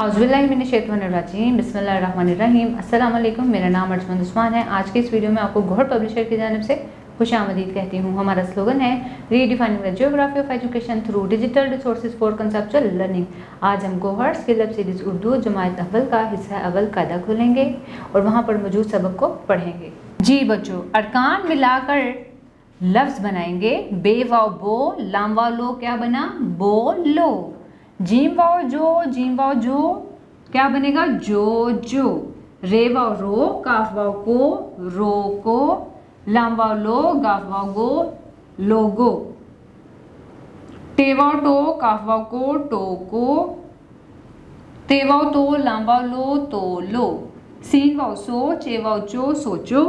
औज़ुबिल्लाहिमिनश्शैतानिर्रजीम बिस्मिल्लाहिर्रहमानिर्रहीम। अस्सलाम वालेकुम। मेरा नाम अर्जुमंद उस्मान है। आज के इस वीडियो में आपको गौहर पब्लिशर की जानिब से खुशामदीद कहती हूँ। हमारा स्लोगन है redefining the geography of education through digital resources for conceptual learning. आज हम Gauhar skill up series Urdu जमात अव्वल का हिस्सा अव्वल कायदा खोलेंगे और वहाँ पर मौजूद सबक को पढ़ेंगे। जी बच्चों, अरकान मिलाकर लफ्ज़ बनाएंगे। बे वाव बो, लाम वाव लो, क्या बना? बो लो। जीम वाव जो, क्या बनेगा? जो। रे वाव रो, काफ वाव को, रो को। लाम वाव लो, गाफ वाव गो, लोगो। टे वाव टो, काफ वाव को, टोको। ते वाव तो, लाम वाव लो, तो लो। सीन वाव सो, चे वाव चो, सोचो।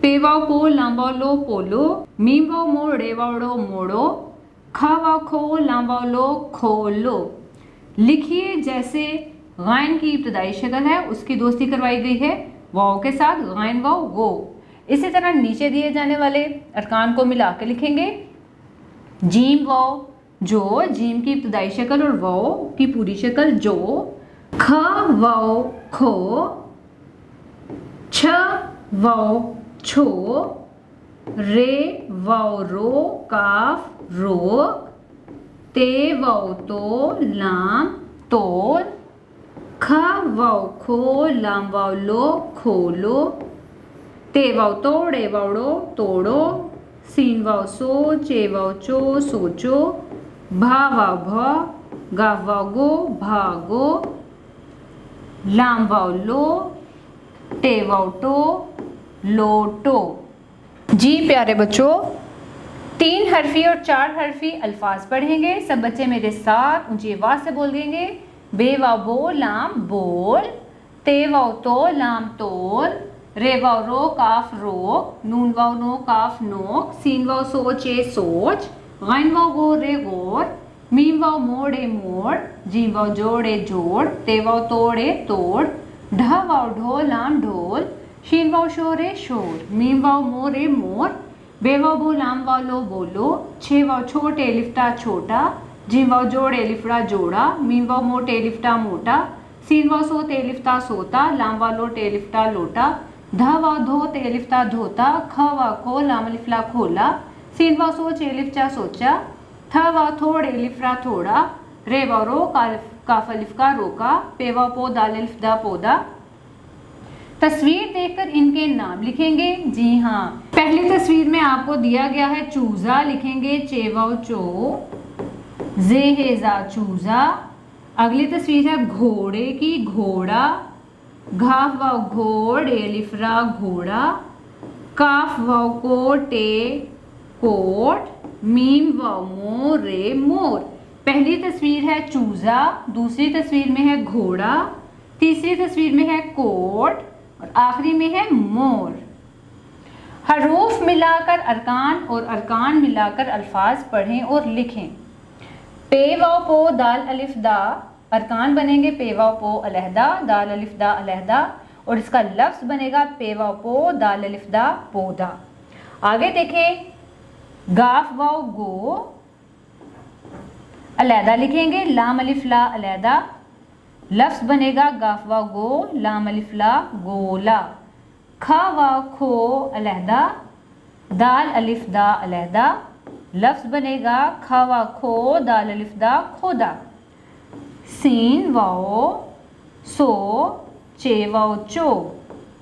पे वाव पो, लाम वाव लो, पोलो। मीम वाव मो, रे वाव रो, मोड़ो। खा वाव खो, लाम वाव लो, खोलो। लिखिए जैसे गायन की इब्तदाई शक्ल है उसकी दोस्ती करवाई गई है वाव के साथ, गायन वाव गो। इसी तरह नीचे दिए जाने वाले अरकान को मिला के लिखेंगे। जीम वाव जो, जीम की इब्तदाई शक्ल और वाव की पूरी शक्ल जो। ख वाव खो, छ वाव छो। रे वाव रो, काफ रो। ते वाव तो, लाम तोल। ख वाव खो, लाम वाव लो, खोलो। ते वाव तो, रे वाव रो, तोड़ो। सीन वाव सो, चे वाव चो, सोचो। भा वाव भ, गाफ वाव गो, भागो। लाम वाव लो, टे वाव टो, लोटो। जी प्यारे बच्चों, 3 हरफी और 4 हरफी अल्फाज पढ़ेंगे। सब बच्चे मेरे साथ ऊंची आवाज से बोल देंगे। बे वाव बो, लाम बोल। ते वाव तो, लाम तोल। रे वाव रो, काफ रोक। नून वाव नो, काफ नोक। सीन वाव सो, चे सोच। गैन वाव गो, रे गोर। मीम वाव मोड़े मोड़। जीम वाव जोड़े जोड़। ते वाव तोड़े तोड़। ढ वाव ढो, लाम ढोल। शीन वाव शोरे शोर। मीम वाव मोरे मोर। बे वाव बो, लाम वाव लो, बोलो। छे वाव छोटे, लिफ्टा छोटा। जीम वाव जोड़े, लिफड़ा जोड़ा। मीम वाव मोटे, लिफ्टा मोटा। सीन वाव सो, ते लिफ्टा सोता। लाम वाव लो, टे लिफ्टा लोटा। ध वाव धो, ते लिफ्टा धोता। ख वाव खो, लाम लिफला खोला। सीन वाव सो, चे लिफ्चा सोचा। थ वाव थोड़े, लिफड़ा थोड़ा। रे वाव रो, काफ लिफका रोका। पे वाव पो, दाल लिफदा पौधा। तस्वीर देखकर इनके नाम लिखेंगे। जी हाँ, पहली तस्वीर में आपको दिया गया है चूजा, लिखेंगे चे वाव चो। जे है जा, चूजा। अगली तस्वीर है घोड़े की, घोड़ा। घाफ वाव घोड़, एलिफ्रा घोड़ा। काफ वाव को, टे कोट। मीम वाव मो, रे मोर। पहली तस्वीर है चूजा, दूसरी तस्वीर में है घोड़ा, तीसरी तस्वीर में है कोट और आखिरी में है मोर। हरूफ मिलाकर अरकान और अरकान मिलाकर अल्फाज पढ़ें और लिखें। पे वाव पो, दाल अलिफ दा। अरकान बनेंगे पे वाव पो अलहदा, दाल अलिफ दा अलहदा और इसका लफ्ज़ बनेगा पे वाव पो, दाल अलिफ दा पौधा। आगे देखें, गाफ वाव गो अलहदा लिखेंगे, लाम अलिफ ला अलहदा। लफ्ज़ बनेगा गाफ वाव गो, लाम अलिफ ला गोला। खा वाव खो अलहदा, दाल अलिफ दा अलहदा। लफ्ज़ बनेगा खा वाव खो, दाल अलिफ दा खोदा। सीन वाव सो, चे वाव चो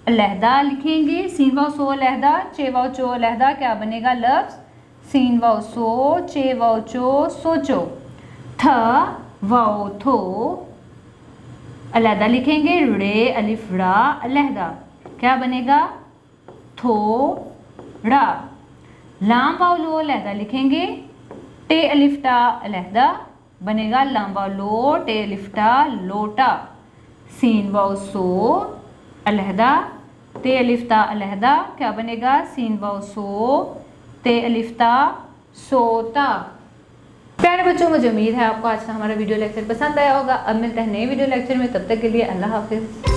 अलहदा लिखेंगे। सीन वाव सो अलहदा, चे वाव चो अलहदा, क्या बनेगा? लफ्ज़ सीन वाव सो, चे वाव चो, सोचो। थ वाव थो अलहदा लिखेंगे। रे अलिफ रा अलहदा, क्या बनेगा? थोड़ा। लाम वाव लो अलहदा लिखेंगे। टे अलिफ्टा अलहदा, बनेगा लाम वाव लो, टे अलिफ्टा लोटा। सीन वाव सो अलहदा, ते अलिफ्ता अलहदा, क्या बनेगा? सीन वाव सो, ते अलिफ्ता सोता। प्यारे बच्चों, मुझे उम्मीद है आपको आज का हमारा वीडियो लेक्चर पसंद आया होगा। अब मिलते हैं नए वीडियो लेक्चर में, तब तक के लिए अल्लाह हाफिज़।